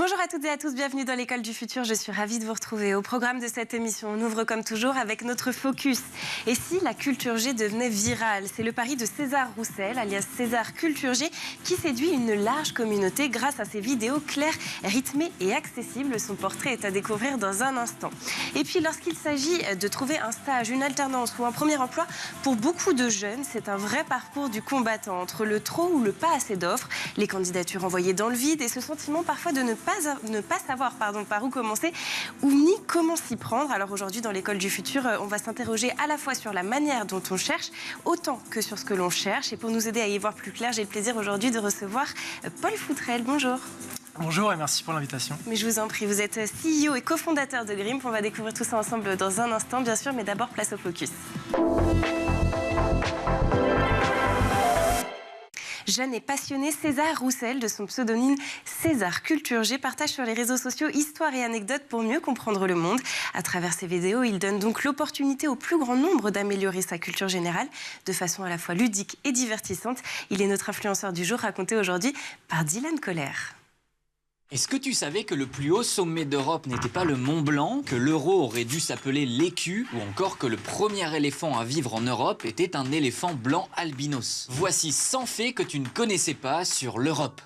Bonjour à toutes et à tous, bienvenue dans l'École du Futur. Je suis ravie de vous retrouver. Au programme de cette émission, on ouvre comme toujours avec notre focus. Et si la culture G devenait virale? C'est le pari de César Roussel, alias César Culture G, qui séduit une large communauté grâce à ses vidéos claires, rythmées et accessibles. Son portrait est à découvrir dans un instant. Et puis lorsqu'il s'agit de trouver un stage, une alternance ou un premier emploi, pour beaucoup de jeunes, c'est un vrai parcours du combattant. Entre le trop ou le pas assez d'offres, les candidatures envoyées dans le vide et ce sentiment parfois de ne pas savoir par où commencer ou ni comment s'y prendre. Alors aujourd'hui, dans l'École du Futur, on va s'interroger à la fois sur la manière dont on cherche, autant que sur ce que l'on cherche. Et pour nous aider à y voir plus clair, j'ai le plaisir aujourd'hui de recevoir Paul Foutrel. Bonjour. Bonjour et merci pour l'invitation. Mais je vous en prie, vous êtes CEO et cofondateur de Grimp. On va découvrir tout ça ensemble dans un instant, bien sûr, mais d'abord, place au focus. Jeune et passionné, César Roussel, de son pseudonyme César Culture G, partage sur les réseaux sociaux histoires et anecdotes pour mieux comprendre le monde. À travers ses vidéos, il donne donc l'opportunité au plus grand nombre d'améliorer sa culture générale de façon à la fois ludique et divertissante. Il est notre influenceur du jour, raconté aujourd'hui par Dylan Colère. Est-ce que tu savais que le plus haut sommet d'Europe n'était pas le Mont Blanc, que l'euro aurait dû s'appeler l'écu, ou encore que le premier éléphant à vivre en Europe était un éléphant blanc albinos? Voici 100 faits que tu ne connaissais pas sur l'Europe.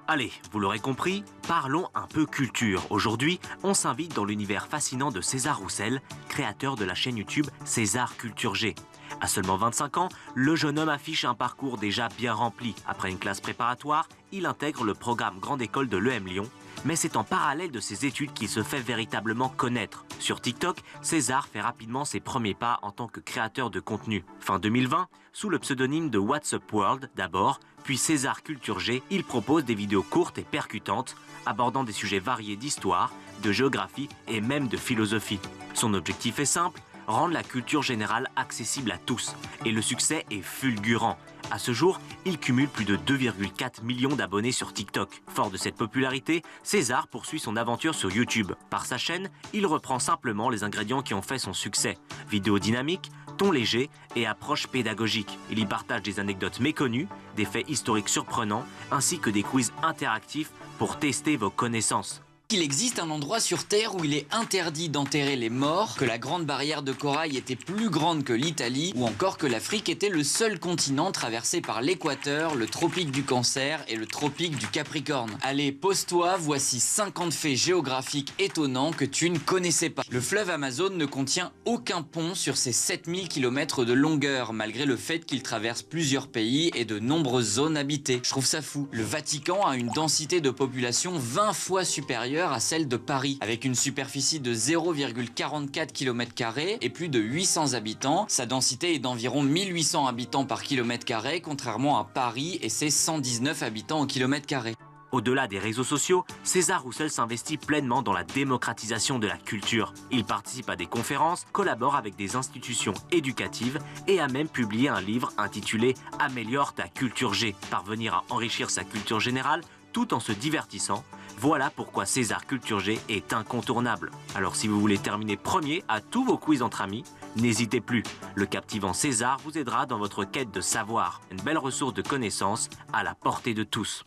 Allez, vous l'aurez compris, parlons un peu culture. Aujourd'hui, on s'invite dans l'univers fascinant de César Roussel, créateur de la chaîne YouTube César Culture G. À seulement 25 ans, le jeune homme affiche un parcours déjà bien rempli. Après une classe préparatoire, il intègre le programme Grande École de l'EM Lyon. Mais c'est en parallèle de ses études qu'il se fait véritablement connaître. Sur TikTok, César fait rapidement ses premiers pas en tant que créateur de contenu. Fin 2020, sous le pseudonyme de What's Up World d'abord, puis César Culture G, il propose des vidéos courtes et percutantes, abordant des sujets variés d'histoire, de géographie et même de philosophie. Son objectif est simple, rendre la culture générale accessible à tous. Et le succès est fulgurant. À ce jour, il cumule plus de 2,4 millions d'abonnés sur TikTok. Fort de cette popularité, César poursuit son aventure sur YouTube. Par sa chaîne, il reprend simplement les ingrédients qui ont fait son succès. Vidéos dynamiques, ton léger et approche pédagogique. Il y partage des anecdotes méconnues, des faits historiques surprenants, ainsi que des quiz interactifs pour tester vos connaissances. Il existe un endroit sur Terre où il est interdit d'enterrer les morts, que la grande barrière de corail était plus grande que l'Italie, ou encore que l'Afrique était le seul continent traversé par l'équateur, le tropique du Cancer et le tropique du Capricorne. Allez, pose-toi, voici 50 faits géographiques étonnants que tu ne connaissais pas. Le fleuve Amazon ne contient aucun pont sur ses 7000 km de longueur, malgré le fait qu'il traverse plusieurs pays et de nombreuses zones habitées. Je trouve ça fou. Le Vatican a une densité de population 20 fois supérieure à celle de Paris, avec une superficie de 0,44 km² et plus de 800 habitants. Sa densité est d'environ 1800 habitants par km², contrairement à Paris et ses 119 habitants au km². Au-delà des réseaux sociaux, César Roussel s'investit pleinement dans la démocratisation de la culture. Il participe à des conférences, collabore avec des institutions éducatives et a même publié un livre intitulé « Améliore ta culture G », parvenir à enrichir sa culture générale tout en se divertissant. Voilà pourquoi César Culture G est incontournable. Alors si vous voulez terminer premier à tous vos quiz entre amis, n'hésitez plus. Le captivant César vous aidera dans votre quête de savoir. Une belle ressource de connaissances à la portée de tous.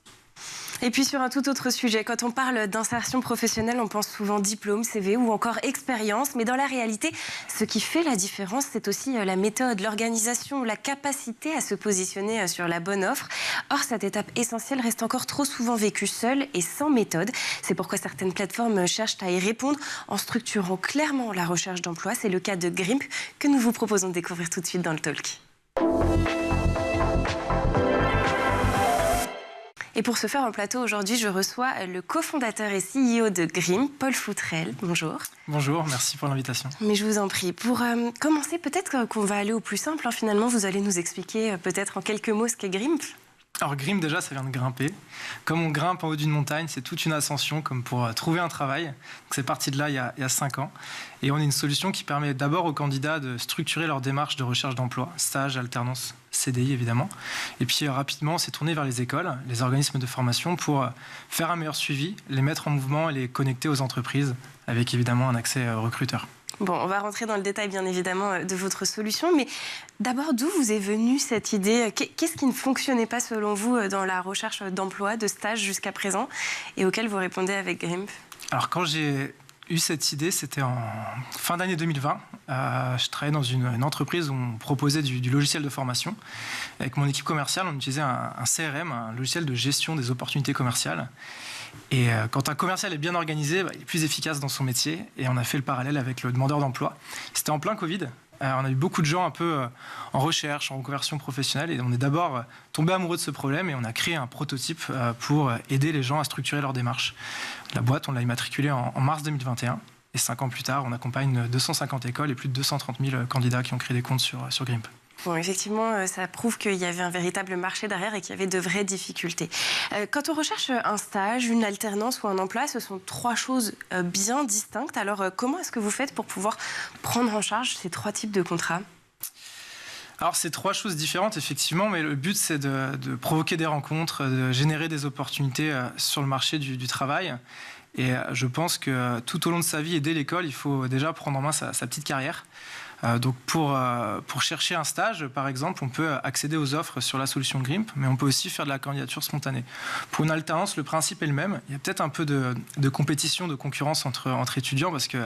Et puis sur un tout autre sujet, quand on parle d'insertion professionnelle, on pense souvent diplôme, CV ou encore expérience. Mais dans la réalité, ce qui fait la différence, c'est aussi la méthode, l'organisation, la capacité à se positionner sur la bonne offre. Or, cette étape essentielle reste encore trop souvent vécue seule et sans méthode. C'est pourquoi certaines plateformes cherchent à y répondre en structurant clairement la recherche d'emploi. C'est le cas de Grimp que nous vous proposons de découvrir tout de suite dans le Talk. Et pour ce faire en plateau aujourd'hui, je reçois le cofondateur et CEO de Grimp, Paul Foutrel. Bonjour. Bonjour, merci pour l'invitation. Mais je vous en prie. Pour commencer, peut-être qu'on va aller au plus simple. Finalement, vous allez nous expliquer peut-être en quelques mots ce qu'est Grimp. Alors Grimp, déjà, ça vient de grimper. Comme on grimpe en haut d'une montagne, c'est toute une ascension, comme pour trouver un travail. Donc c'est parti de là il y a 5 ans. Et on est une solution qui permet d'abord aux candidats de structurer leur démarche de recherche d'emploi, stage, alternance, CDI évidemment. Et puis rapidement, on s'est tourné vers les écoles, les organismes de formation pour faire un meilleur suivi, les mettre en mouvement et les connecter aux entreprises, avec évidemment un accès recruteur. Bon, on va rentrer dans le détail, bien évidemment, de votre solution. Mais d'abord, d'où vous est venue cette idée? Qu'est-ce qui ne fonctionnait pas, selon vous, dans la recherche d'emploi, de stage jusqu'à présent, et auquel vous répondez avec Grimp? Alors, quand j'ai eu cette idée, c'était en fin d'année 2020. Je travaillais dans une entreprise où on proposait du logiciel de formation. Avec mon équipe commerciale, on utilisait un CRM, un logiciel de gestion des opportunités commerciales. Et quand un commercial est bien organisé, il est plus efficace dans son métier. Et on a fait le parallèle avec le demandeur d'emploi. C'était en plein Covid. On a eu beaucoup de gens un peu en recherche, en reconversion professionnelle. Et on est d'abord tombé amoureux de ce problème et on a créé un prototype pour aider les gens à structurer leur démarche. La boîte, on l'a immatriculée en mars 2021. Et 5 ans plus tard, on accompagne 250 écoles et plus de 230 000 candidats qui ont créé des comptes sur Grimp. Bon, effectivement, ça prouve qu'il y avait un véritable marché derrière et qu'il y avait de vraies difficultés. Quand on recherche un stage, une alternance ou un emploi, ce sont 3 choses bien distinctes. Alors, comment est-ce que vous faites pour pouvoir prendre en charge ces 3 types de contrats ? Alors, c'est 3 choses différentes, effectivement, mais le but, c'est de provoquer des rencontres, de générer des opportunités sur le marché du travail. Et je pense que tout au long de sa vie et dès l'école, il faut déjà prendre en main sa petite carrière. Donc pour chercher un stage, par exemple, on peut accéder aux offres sur la solution Grimp, mais on peut aussi faire de la candidature spontanée. Pour une alternance, le principe est le même. Il y a peut-être un peu de compétition, de concurrence entre étudiants, parce que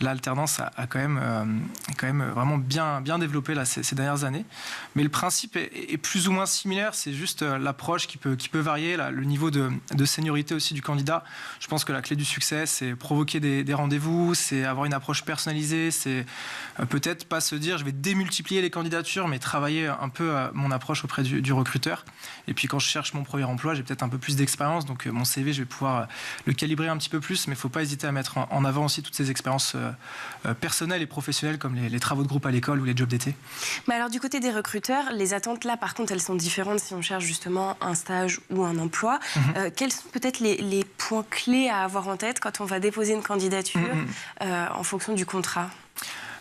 l'alternance a quand même vraiment bien développé là, ces dernières années. Mais le principe est plus ou moins similaire. C'est juste l'approche qui peut varier, là, le niveau de seniorité aussi du candidat. Je pense que la clé du succès, c'est provoquer des rendez-vous, c'est avoir une approche personnalisée, c'est peut-être pas se dire je vais démultiplier les candidatures, mais travailler un peu mon approche auprès du recruteur. Et puis quand je cherche mon premier emploi, j'ai peut-être un peu plus d'expérience, donc mon CV, je vais pouvoir le calibrer un petit peu plus, mais il ne faut pas hésiter à mettre en avant aussi toutes ces expériences personnelles et professionnelles, comme les travaux de groupe à l'école ou les jobs d'été. Mais alors du côté des recruteurs, les attentes là, par contre, elles sont différentes si on cherche justement un stage ou un emploi. Quels sont peut-être les points clés à avoir en tête quand on va déposer une candidature en fonction du contrat ?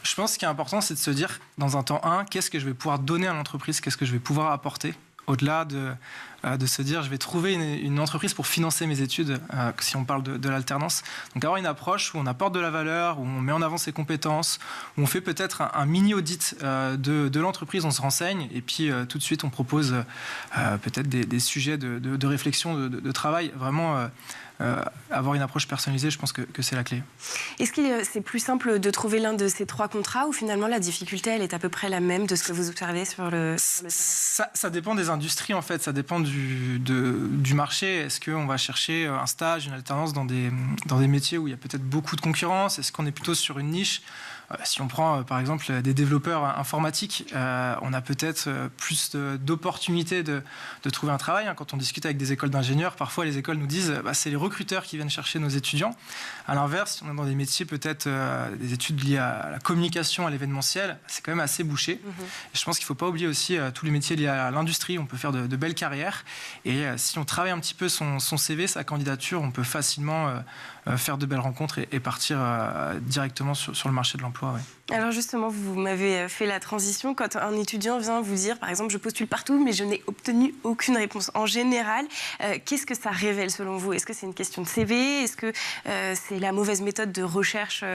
Je pense ce qui est important, c'est de se dire, dans un temps 1, qu'est-ce que je vais pouvoir donner à l'entreprise, qu'est-ce que je vais pouvoir apporter, au-delà de se dire, je vais trouver une entreprise pour financer mes études, si on parle de l'alternance. Donc avoir une approche où on apporte de la valeur, où on met en avant ses compétences, où on fait peut-être un mini-audit de l'entreprise, on se renseigne, et puis tout de suite, on propose peut-être des sujets de réflexion, de travail, vraiment... avoir une approche personnalisée, je pense que c'est la clé. Est-ce que c'est plus simple de trouver l'un de ces 3 contrats ou finalement la difficulté, elle est à peu près la même de ce que vous observez sur le terrain ? Ça dépend des industries, en fait. Ça dépend du marché. Est-ce qu'on va chercher un stage, une alternance dans des métiers où il y a peut-être beaucoup de concurrence ? Est-ce qu'on est plutôt sur une niche ? Si on prend par exemple des développeurs informatiques, on a peut-être plus d'opportunités de trouver un travail. Quand on discute avec des écoles d'ingénieurs, parfois les écoles nous disent c'est les recruteurs qui viennent chercher nos étudiants. À l'inverse, si on est dans des métiers peut-être des études liées à la communication, à l'événementiel, c'est quand même assez bouché. Et je pense qu'il ne faut pas oublier aussi tous les métiers liés à l'industrie. On peut faire de belles carrières. Et si on travaille un petit peu son CV, sa candidature, on peut facilement faire de belles rencontres et partir directement sur le marché de l'emploi. Ouais. Alors justement, vous m'avez fait la transition. Quand un étudiant vient vous dire, par exemple, je postule partout, mais je n'ai obtenu aucune réponse. En général, qu'est-ce que ça révèle selon vous ? Est-ce que c'est une question de CV ? Est-ce que c'est la mauvaise méthode de recherche ?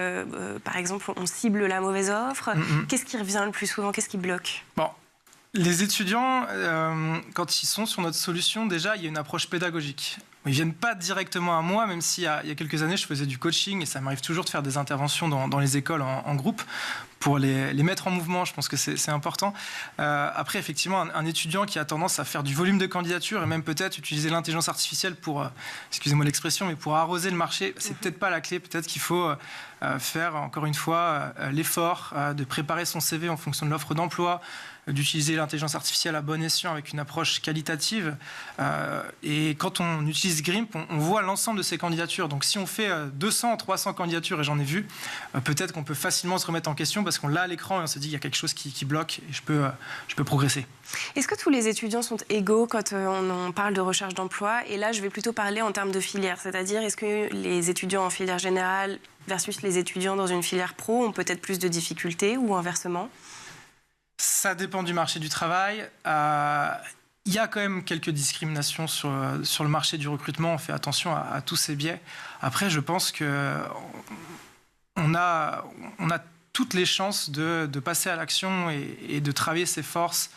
Par exemple, on cible la mauvaise offre. Qu'est-ce qui revient le plus souvent ? Qu'est-ce qui bloque ? Bon. Les étudiants, quand ils sont sur notre solution, déjà, il y a une approche pédagogique. Ils ne viennent pas directement à moi, même s'il y a quelques années, je faisais du coaching et ça m'arrive toujours de faire des interventions dans les écoles en groupe pour les mettre en mouvement. Je pense que c'est important. Après, effectivement, un étudiant qui a tendance à faire du volume de candidature et même peut-être utiliser l'intelligence artificielle pour, excusez-moi l'expression, mais pour arroser le marché, c'est peut-être pas la clé. Peut-être qu'il faut faire, encore une fois, l'effort de préparer son CV en fonction de l'offre d'emploi, d'utiliser l'intelligence artificielle à bon escient avec une approche qualitative. Et quand on utilise Grimp, on voit l'ensemble de ces candidatures. Donc si on fait 200, 300 candidatures, et j'en ai vu, peut-être qu'on peut facilement se remettre en question parce qu'on l'a à l'écran et on se dit qu'il y a quelque chose qui bloque et je peux progresser. Est-ce que tous les étudiants sont égaux quand on parle de recherche d'emploi ? Et là, je vais plutôt parler en termes de filière. C'est-à-dire, est-ce que les étudiants en filière générale versus les étudiants dans une filière pro ont peut-être plus de difficultés ou inversement ? Ça dépend du marché du travail. Il y a quand même quelques discriminations sur le marché du recrutement. On fait attention à tous ces biais. Après, je pense qu'on a toutes les chances de passer à l'action et de travailler ses forces,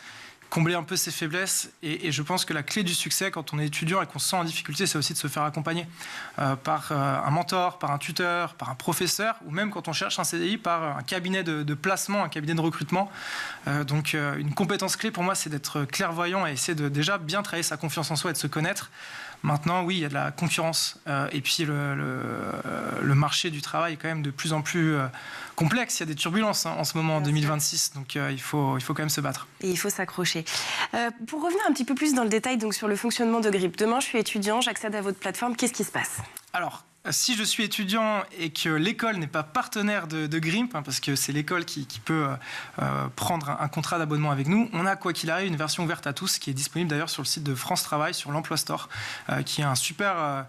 combler un peu ses faiblesses. Et je pense que la clé du succès quand on est étudiant et qu'on se sent en difficulté, c'est aussi de se faire accompagner par un mentor, par un tuteur, par un professeur, ou même quand on cherche un CDI, par un cabinet de placement, un cabinet de recrutement. Donc une compétence clé pour moi, c'est d'être clairvoyant et essayer de déjà bien travailler sa confiance en soi et de se connaître. Maintenant, oui, il y a de la concurrence. Et puis, le marché du travail est quand même de plus en plus complexe. Il y a des turbulences en ce moment, en 2026. Donc, il faut quand même se battre. Et il faut s'accrocher. Pour revenir un petit peu plus dans le détail donc, sur le fonctionnement de GRIMP. Demain, je suis étudiant, j'accède à votre plateforme. Qu'est-ce qui se passe ? Alors, si je suis étudiant et que l'école n'est pas partenaire de GRIMP, parce que c'est l'école qui peut prendre un contrat d'abonnement avec nous, on a, quoi qu'il arrive, une version ouverte à tous qui est disponible d'ailleurs sur le site de France Travail, sur l'Emploi Store, qui est un super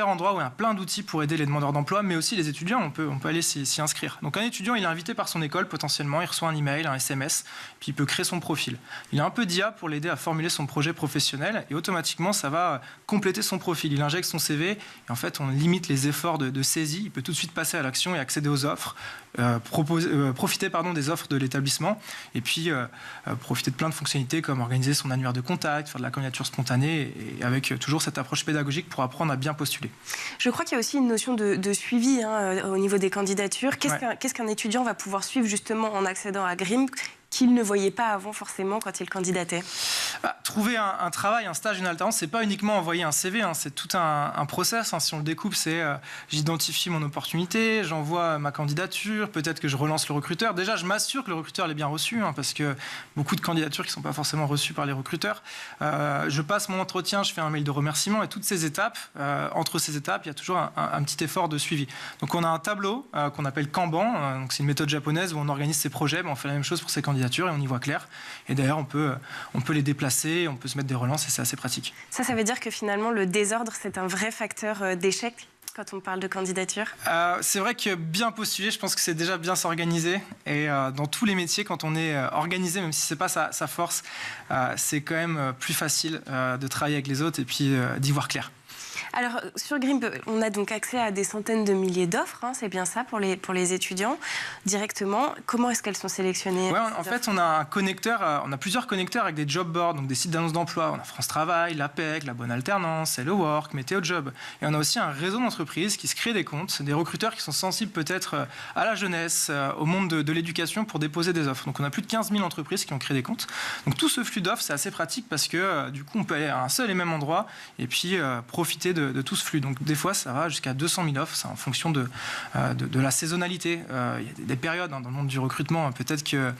endroit où il y a plein d'outils pour aider les demandeurs d'emploi, mais aussi les étudiants, on peut aller s'y inscrire. Donc un étudiant, il est invité par son école potentiellement, il reçoit un email, un SMS, puis il peut créer son profil. Il a un peu d'IA pour l'aider à formuler son projet professionnel et automatiquement, ça va compléter son profil. Il injecte son CV et en fait, on limite les efforts de saisie. Il peut tout de suite passer à l'action et accéder aux offres, profiter des offres de l'établissement et puis profiter de plein de fonctionnalités comme organiser son annuaire de contact, faire de la candidature spontanée et avec toujours cette approche pédagogique pour apprendre à bien postuler. Je crois qu'il y a aussi une notion de suivi au niveau des candidatures. Qu'est-ce qu'un étudiant va pouvoir suivre justement en accédant à GRIMP qu'il ne voyait pas avant forcément quand il candidatait? Trouver un travail, un stage, une alternance, c'est pas uniquement envoyer un CV, c'est tout un process. Si on le découpe, c'est j'identifie mon opportunité, j'envoie ma candidature, peut-être que je relance le recruteur. Déjà, je m'assure que le recruteur l'ait bien reçu, parce que beaucoup de candidatures qui ne sont pas forcément reçues par les recruteurs. Je passe mon entretien, je fais un mail de remerciement et toutes ces étapes, entre ces étapes, il y a toujours un petit effort de suivi. Donc on a un tableau qu'on appelle Kanban, donc c'est une méthode japonaise où on organise ses projets, on fait la même chose pour ses candidatures et on y voit clair. Et d'ailleurs, on peut les déplacer, on peut se mettre des relances et c'est assez pratique. Ça veut dire que finalement, le désordre, c'est un vrai facteur d'échec quand on parle de candidature? C'est vrai que bien postuler, je pense que c'est déjà bien s'organiser. Et dans tous les métiers, quand on est organisé, même si ce n'est pas sa force, c'est quand même plus facile de travailler avec les autres et puis d'y voir clair. Alors, sur GRIMP, on a donc accès à des centaines de milliers d'offres, c'est bien ça, pour les étudiants, directement. Comment est-ce qu'elles sont sélectionnées? En fait, on a plusieurs connecteurs avec des job boards, donc des sites d'annonces d'emploi. On a France Travail, l'APEC, La Bonne Alternance, Hello Work, Météo Job. Et on a aussi un réseau d'entreprises qui se créent des comptes, des recruteurs qui sont sensibles peut-être à la jeunesse, au monde de l'éducation pour déposer des offres. Donc, on a plus de 15 000 entreprises qui ont créé des comptes. Donc, tout ce flux d'offres, c'est assez pratique parce que, du coup, on peut aller à un seul et même endroit et puis profiter de tout ce flux. Donc des fois, ça va jusqu'à 200 000 offres, c'est en fonction de la saisonnalité. Il y a des périodes dans le monde du recrutement. Peut-être que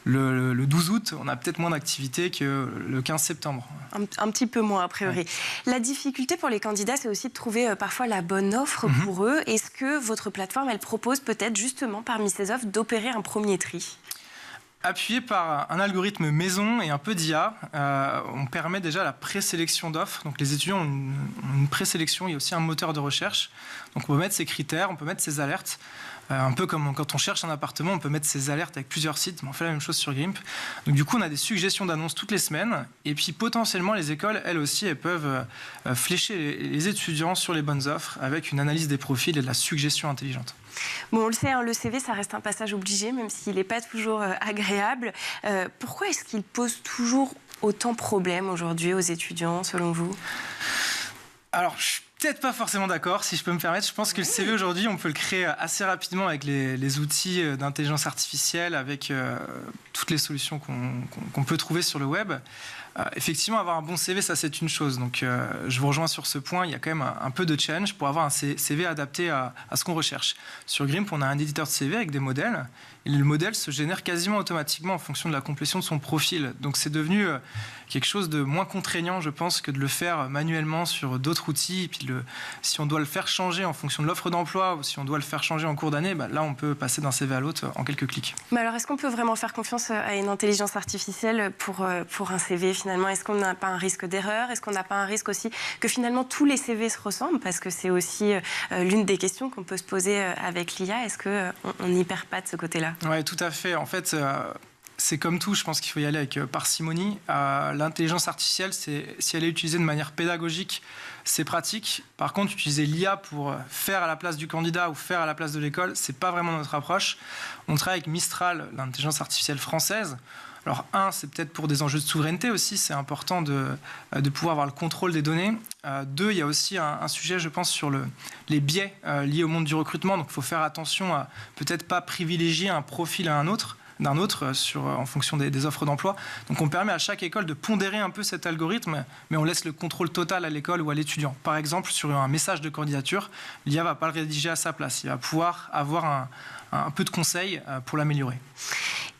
le 12 août, on a peut-être moins d'activité que le 15 septembre. Un petit peu moins, a priori. Ouais. La difficulté pour les candidats, c'est aussi de trouver parfois la bonne offre pour eux. Est-ce que votre plateforme, elle propose peut-être justement parmi ces offres d'opérer un premier tri ? Appuyé par un algorithme maison et un peu d'IA, on permet déjà la présélection d'offres. Donc les étudiants ont une présélection, il y a aussi un moteur de recherche. Donc on peut mettre ses critères, on peut mettre ses alertes. Un peu comme quand on cherche un appartement, on peut mettre ses alertes avec plusieurs sites, mais on fait la même chose sur GRIMP. Donc du coup, on a des suggestions d'annonces toutes les semaines. Et puis potentiellement, les écoles, elles aussi, elles peuvent flécher les étudiants sur les bonnes offres avec une analyse des profils et de la suggestion intelligente. Bon, on le sait, le CV, ça reste un passage obligé, même s'il n'est pas toujours agréable. Pourquoi est-ce qu'il pose toujours autant de problèmes aujourd'hui aux étudiants, selon vous ? Alors, je suis peut-être pas forcément d'accord, si je peux me permettre. Je pense que le CV aujourd'hui, on peut le créer assez rapidement avec les outils d'intelligence artificielle, avec toutes les solutions qu'on peut trouver sur le web. Effectivement, avoir un bon CV, ça c'est une chose. Donc, je vous rejoins sur ce point. Il y a quand même un peu de challenge pour avoir un CV adapté à ce qu'on recherche. Sur GRIMP, on a un éditeur de CV avec des modèles. Et le modèle se génère quasiment automatiquement en fonction de la complétion de son profil. Donc, c'est devenu quelque chose de moins contraignant, je pense, que de le faire manuellement sur d'autres outils. Et puis, si on doit le faire changer en fonction de l'offre d'emploi ou si on doit le faire changer en cours d'année, là, on peut passer d'un CV à l'autre en quelques clics. Mais alors, est-ce qu'on peut vraiment faire confiance à une intelligence artificielle pour un CV finalement? Est-ce qu'on n'a pas un risque d'erreur? Est-ce qu'on n'a pas un risque aussi que finalement tous les CV se ressemblent? Parce que c'est aussi l'une des questions qu'on peut se poser avec l'IA. Est-ce qu'on n'y perd pas de ce côté-là? Oui, tout à fait. En fait, c'est comme tout, je pense qu'il faut y aller avec parcimonie. L'intelligence artificielle, si elle est utilisée de manière pédagogique, c'est pratique. Par contre, utiliser l'IA pour faire à la place du candidat ou faire à la place de l'école, c'est pas vraiment notre approche. On travaille avec Mistral, l'intelligence artificielle française. Alors, c'est peut-être pour des enjeux de souveraineté aussi, c'est important de pouvoir avoir le contrôle des données. 2, il y a aussi un sujet, je pense, sur les biais liés au monde du recrutement. Donc, il faut faire attention à peut-être pas privilégier un profil à d'un autre en fonction des offres d'emploi. Donc, on permet à chaque école de pondérer un peu cet algorithme, mais on laisse le contrôle total à l'école ou à l'étudiant. Par exemple, sur un message de candidature, l'IA ne va pas le rédiger à sa place. Il va pouvoir avoir un peu de conseils pour l'améliorer.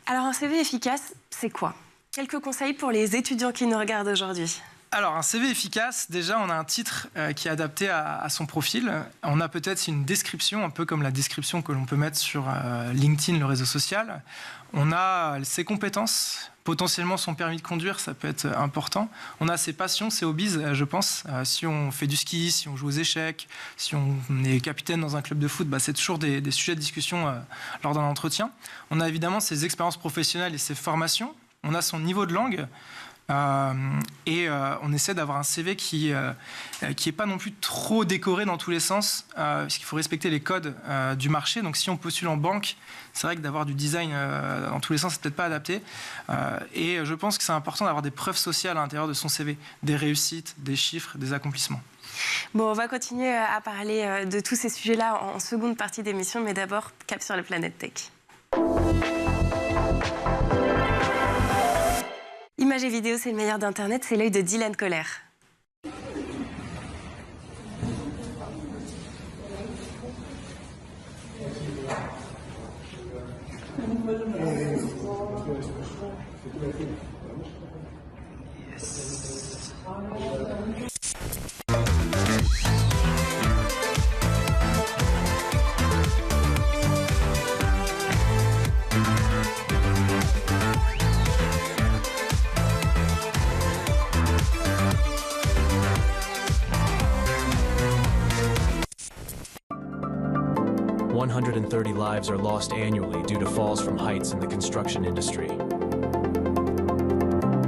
Alors, un CV efficace, c'est quoi? Quelques conseils pour les étudiants qui nous regardent aujourd'hui. Alors, un CV efficace, déjà, on a un titre qui est adapté à son profil. On a peut-être une description, un peu comme la description que l'on peut mettre sur LinkedIn, le réseau social. On a ses compétences, potentiellement son permis de conduire, ça peut être important. On a ses passions, ses hobbies, je pense. Si on fait du ski, si on joue aux échecs, si on est capitaine dans un club de foot, c'est toujours des sujets de discussion lors d'un entretien. On a évidemment ses expériences professionnelles et ses formations. On a son niveau de langue. On essaie d'avoir un CV qui est pas non plus trop décoré dans tous les sens, parce qu'il faut respecter les codes du marché. Donc si on postule en banque, c'est vrai que d'avoir du design dans tous les sens, c'est peut-être pas adapté. Et je pense que c'est important d'avoir des preuves sociales à l'intérieur de son CV, des réussites, des chiffres, des accomplissements. Bon, on va continuer à parler de tous ces sujets-là en seconde partie d'émission, mais d'abord, cap sur la planète tech. Images et vidéos, c'est le meilleur d'Internet, c'est l'œil de Dylan Coller. Lives are lost annually due to falls from heights in the construction industry.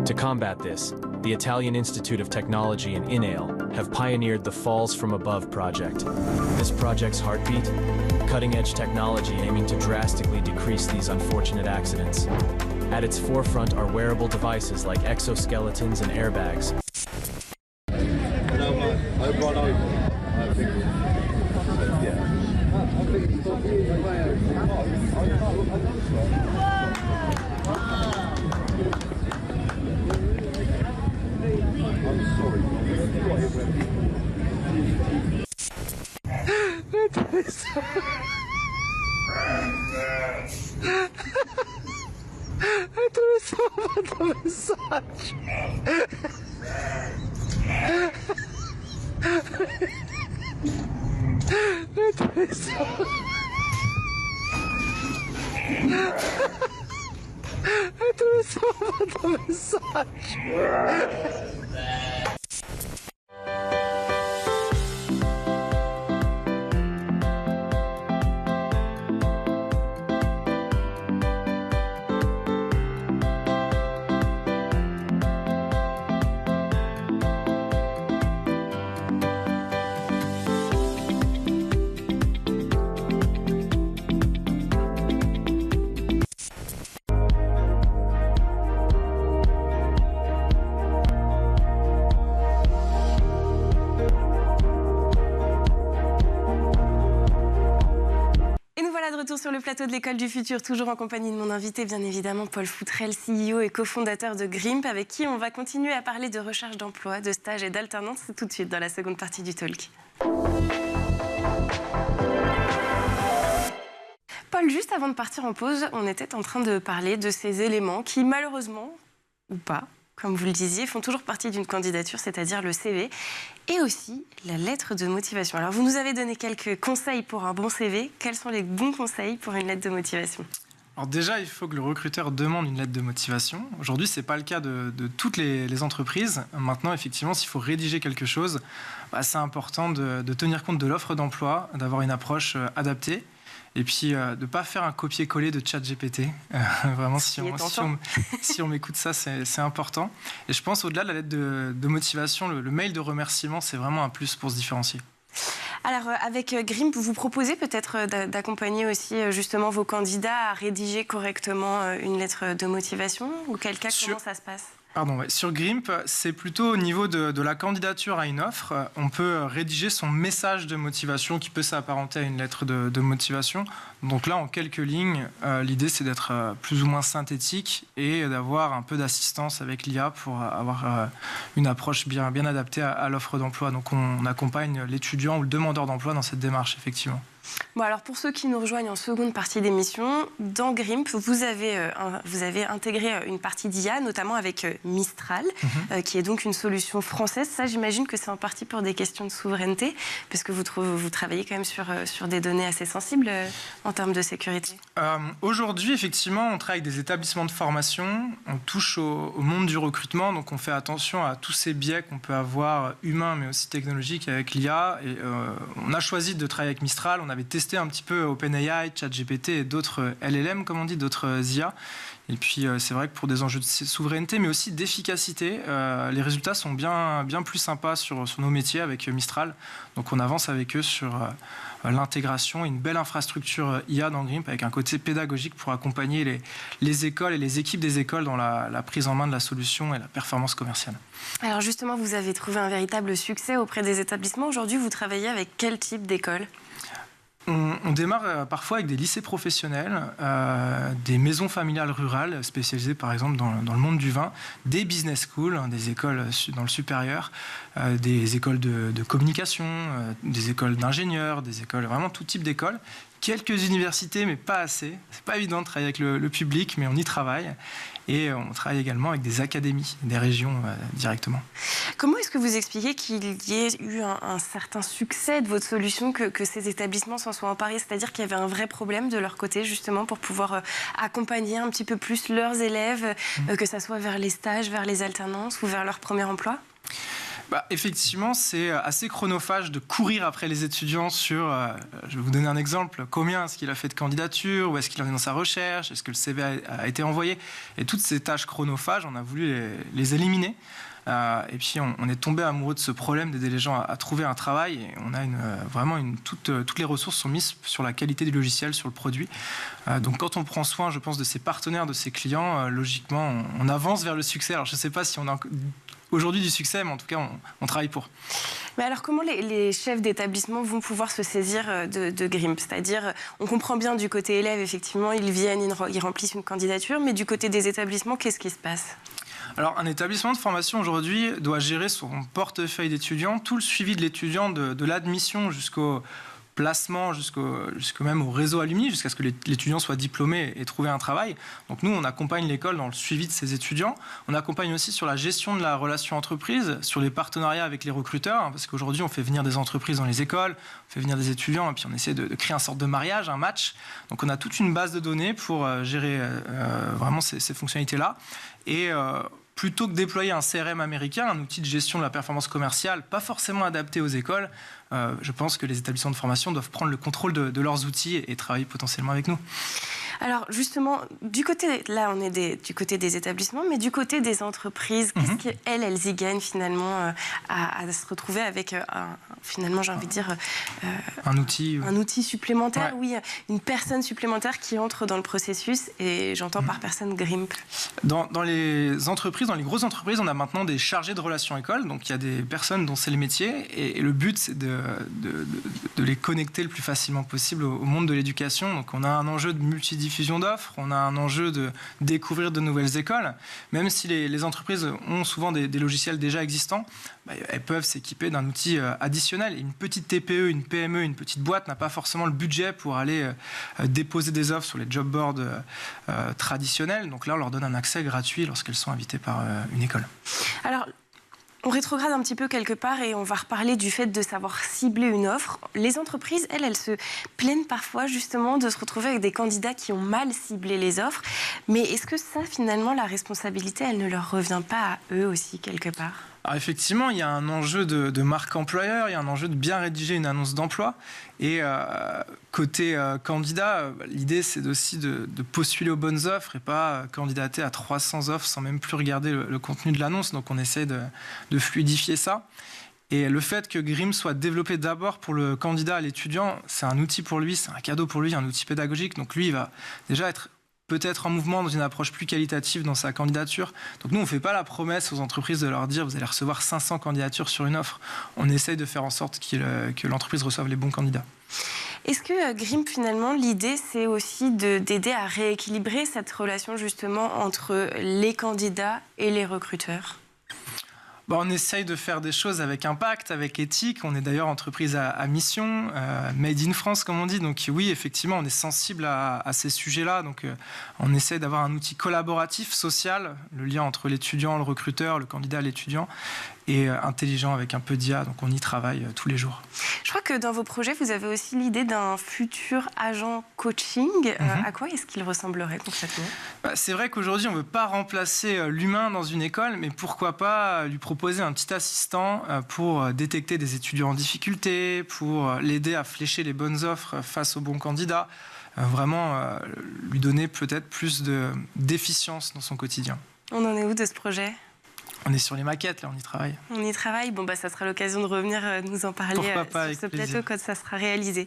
To combat this, the Italian Institute of Technology and INAIL have pioneered the Falls from Above project. This project's heartbeat? Cutting-edge technology aiming to drastically decrease these unfortunate accidents. At its forefront are wearable devices like exoskeletons and airbags. Retour sur le plateau de l'École du Futur, toujours en compagnie de mon invité, bien évidemment, Paul Foutrel, CEO et cofondateur de Grimp, avec qui on va continuer à parler de recherche d'emploi, de stage et d'alternance tout de suite dans la seconde partie du talk. Paul, juste avant de partir en pause, on était en train de parler de ces éléments qui, malheureusement, ou pas, comme vous le disiez, font toujours partie d'une candidature, c'est-à-dire le CV, et aussi la lettre de motivation. Alors, vous nous avez donné quelques conseils pour un bon CV. Quels sont les bons conseils pour une lettre de motivation ? Alors déjà, il faut que le recruteur demande une lettre de motivation. Aujourd'hui, ce n'est pas le cas de toutes les entreprises. Maintenant, effectivement, s'il faut rédiger quelque chose, c'est important de tenir compte de l'offre d'emploi, d'avoir une approche adaptée. Et puis de ne pas faire un copier-coller de ChatGPT. Vraiment, si on m'écoute ça, c'est important. Et je pense au-delà de la lettre de motivation, le mail de remerciement, c'est vraiment un plus pour se différencier. Alors, avec GRIMP, vous proposez peut-être d'accompagner aussi justement vos candidats à rédiger correctement une lettre de motivation? Auquel cas, comment ça se passe? Sur GRIMP, c'est plutôt au niveau de la candidature à une offre. On peut rédiger son message de motivation qui peut s'apparenter à une lettre de motivation. Donc là, en quelques lignes, l'idée, c'est d'être plus ou moins synthétique et d'avoir un peu d'assistance avec l'IA pour avoir une approche bien adaptée à l'offre d'emploi. Donc on accompagne l'étudiant ou le demandeur d'emploi dans cette démarche, effectivement. Bon, alors pour ceux qui nous rejoignent en seconde partie d'émission, dans GRIMP, vous avez intégré une partie d'IA, notamment avec Mistral, qui est donc une solution française. Ça, j'imagine que c'est en partie pour des questions de souveraineté, parce que vous travaillez quand même sur des données assez sensibles en termes de sécurité. Aujourd'hui, effectivement, on travaille avec des établissements de formation, on touche au monde du recrutement, donc on fait attention à tous ces biais qu'on peut avoir, humains mais aussi technologiques, avec l'IA. Et on a choisi de travailler avec Mistral. On avait testé un petit peu OpenAI, ChatGPT et d'autres LLM, comme on dit, d'autres IA. Et puis, c'est vrai que pour des enjeux de souveraineté, mais aussi d'efficacité, les résultats sont bien plus sympas sur nos métiers avec Mistral. Donc, on avance avec eux sur l'intégration, une belle infrastructure IA dans GRIMP avec un côté pédagogique pour accompagner les écoles et les équipes des écoles dans la prise en main de la solution et la performance commerciale. Alors justement, vous avez trouvé un véritable succès auprès des établissements. Aujourd'hui, vous travaillez avec quel type d'école ? On démarre parfois avec des lycées professionnels, des maisons familiales rurales spécialisées par exemple dans le monde du vin, des business schools, des écoles dans le supérieur, des écoles de communication, des écoles d'ingénieurs, des écoles, vraiment tout type d'écoles. Quelques universités, mais pas assez. C'est pas évident de travailler avec le public, mais on y travaille. Et on travaille également avec des académies, des régions directement. Comment est-ce que vous expliquez qu'il y ait eu un certain succès de votre solution, que ces établissements s'en soient emparés? C'est-à-dire qu'il y avait un vrai problème de leur côté, justement, pour pouvoir accompagner un petit peu plus leurs élèves, que ça soit vers les stages, vers les alternances ou vers leur premier emploi? Effectivement, c'est assez chronophage de courir après les étudiants sur, je vais vous donner un exemple, combien est-ce qu'il a fait de candidatures, où est-ce qu'il en est dans sa recherche, est-ce que le CV a été envoyé. Et toutes ces tâches chronophages, on a voulu les éliminer. Et puis on est tombé amoureux de ce problème d'aider les gens à trouver un travail. Et on a toutes les ressources sont mises sur la qualité du logiciel, sur le produit. Donc quand on prend soin, je pense, de ses partenaires, de ses clients, logiquement, on avance vers le succès. Alors je ne sais pas si on a aujourd'hui du succès, mais en tout cas, on travaille pour. Mais alors, comment les chefs d'établissement vont pouvoir se saisir de GRIMP? C'est-à-dire, on comprend bien du côté élève, effectivement, ils viennent, ils remplissent une candidature, mais du côté des établissements, qu'est-ce qui se passe? Alors, un établissement de formation, aujourd'hui, doit gérer son portefeuille d'étudiants, tout le suivi de l'étudiant, de l'admission jusqu'au placement, jusqu'au même au réseau alumni, jusqu'à ce que l'étudiant soit diplômé et trouver un travail. Donc nous, on accompagne l'école dans le suivi de ses étudiants. On accompagne aussi sur la gestion de la relation entreprise, sur les partenariats avec les recruteurs, parce qu'aujourd'hui, on fait venir des entreprises dans les écoles, on fait venir des étudiants, et puis on essaie de créer une sorte de mariage, un match. Donc on a toute une base de données pour gérer vraiment ces fonctionnalités-là. Et plutôt que déployer un CRM américain, un outil de gestion de la performance commerciale, pas forcément adapté aux écoles, je pense que les établissements de formation doivent prendre le contrôle de leurs outils et travailler potentiellement avec nous. Alors justement, du côté des établissements, mais du côté des entreprises, qu'est-ce qu'elles y gagnent finalement à se retrouver avec finalement, j'ai envie de dire, un outil supplémentaire, ouais. Oui, une personne supplémentaire qui entre dans le processus, et j'entends par personne GRIMP. Dans les entreprises, dans les grosses entreprises, on a maintenant des chargés de relations écoles, donc il y a des personnes dont c'est le métier, et le but c'est de les connecter le plus facilement possible au monde de l'éducation. Donc on a un enjeu de multidiffusion d'offres, on a un enjeu de découvrir de nouvelles écoles. Même si les entreprises ont souvent des logiciels déjà existants, elles peuvent s'équiper d'un outil additionnel. Une petite TPE, une PME, une petite boîte n'a pas forcément le budget pour aller déposer des offres sur les job boards traditionnels. Donc là, on leur donne un accès gratuit lorsqu'elles sont invitées par une école. Alors, On rétrograde un petit peu quelque part et on va reparler du fait de savoir cibler une offre. Les entreprises, elles se plaignent parfois justement de se retrouver avec des candidats qui ont mal ciblé les offres. Mais est-ce que ça, finalement, la responsabilité, elle ne leur revient pas à eux aussi quelque part ? Alors effectivement, il y a un enjeu de marque employeur, il y a un enjeu de bien rédiger une annonce d'emploi. Et côté candidat, l'idée c'est aussi de postuler aux bonnes offres et pas candidater à 300 offres sans même plus regarder le contenu de l'annonce. Donc on essaie de fluidifier ça. Et le fait que Grimp soit développé d'abord pour le candidat à l'étudiant, c'est un outil pour lui, c'est un cadeau pour lui, un outil pédagogique. Donc lui, il va déjà être peut-être en mouvement dans une approche plus qualitative dans sa candidature. Donc nous, on ne fait pas la promesse aux entreprises de leur dire vous allez recevoir 500 candidatures sur une offre. On essaye de faire en sorte que l'entreprise reçoive les bons candidats. Est-ce que Grimp, finalement, l'idée, c'est aussi d'aider à rééquilibrer cette relation justement entre les candidats et les recruteurs ? On essaye de faire des choses avec impact, avec éthique. On est d'ailleurs entreprise à mission, made in France, comme on dit. Donc oui, effectivement, on est sensible à ces sujets-là. Donc on essaie d'avoir un outil collaboratif, social, le lien entre l'étudiant, le recruteur, le candidat, l'étudiant, et intelligent avec un peu d'IA. Donc on y travaille tous les jours. Je crois que dans vos projets, vous avez aussi l'idée d'un futur agent coaching. À quoi est-ce qu'il ressemblerait concrètement ? C'est vrai qu'aujourd'hui, on ne veut pas remplacer l'humain dans une école, mais pourquoi pas lui proposer un petit assistant pour détecter des étudiants en difficulté, pour l'aider à flécher les bonnes offres face aux bons candidats, vraiment lui donner peut-être plus d'efficience dans son quotidien. On en est où de ce projet ? On est sur les maquettes, là, on y travaille. On y travaille. Ça sera l'occasion de revenir nous en parler sur ce plateau quand ça sera réalisé.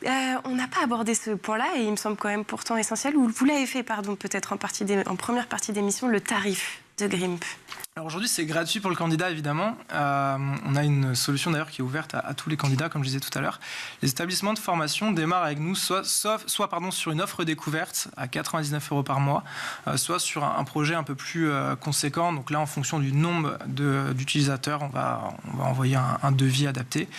On n'a pas abordé ce point-là et il me semble quand même pourtant essentiel. Vous l'avez fait, peut-être en première partie d'émission, le tarif de Grimp. Alors aujourd'hui, c'est gratuit pour le candidat, évidemment. On a une solution d'ailleurs qui est ouverte à tous les candidats, comme je disais tout à l'heure. Les établissements de formation démarrent avec nous soit sur une offre découverte à 99 € par mois, soit sur un projet un peu plus conséquent. Donc là, en fonction du nombre d'utilisateurs, on va envoyer un devis adapté.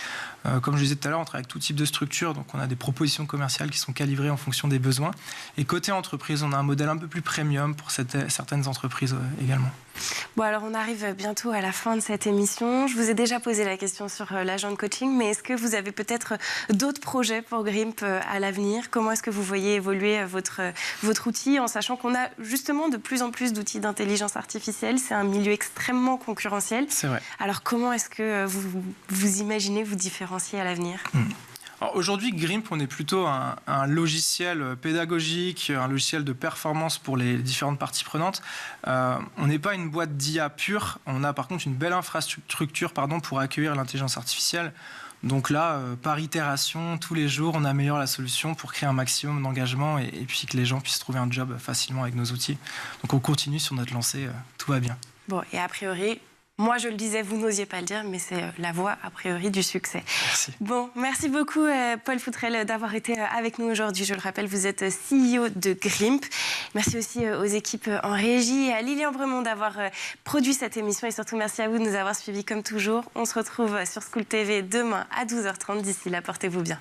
Comme je disais tout à l'heure, on travaille avec tout type de structure, donc on a des propositions commerciales qui sont calibrées en fonction des besoins. Et côté entreprise, on a un modèle un peu plus premium pour certaines entreprises également. Alors on arrive bientôt à la fin de cette émission. Je vous ai déjà posé la question sur l'agent de coaching, mais est-ce que vous avez peut-être d'autres projets pour Grimp à l'avenir ? Comment est-ce que vous voyez évoluer votre outil, en sachant qu'on a justement de plus en plus d'outils d'intelligence artificielle ? C'est un milieu extrêmement concurrentiel. C'est vrai. Alors comment est-ce que vous imaginez vous différencier à l'avenir ? Alors aujourd'hui, Grimp, on est plutôt un logiciel pédagogique, un logiciel de performance pour les différentes parties prenantes. On n'est pas une boîte d'IA pure. On a par contre une belle infrastructure pour accueillir l'intelligence artificielle. Donc là, par itération, tous les jours, on améliore la solution pour créer un maximum d'engagement et puis que les gens puissent trouver un job facilement avec nos outils. Donc on continue sur notre lancée, tout va bien. Et a priori... Moi, je le disais, vous n'osiez pas le dire, mais c'est la voie, a priori, du succès. Merci. Merci beaucoup, Paul Foutrel, d'avoir été avec nous aujourd'hui. Je le rappelle, vous êtes CEO de Grimp. Merci aussi aux équipes en régie et à Lilian Bremont d'avoir produit cette émission. Et surtout, merci à vous de nous avoir suivis comme toujours. On se retrouve sur School TV demain à 12h30. D'ici là, portez-vous bien.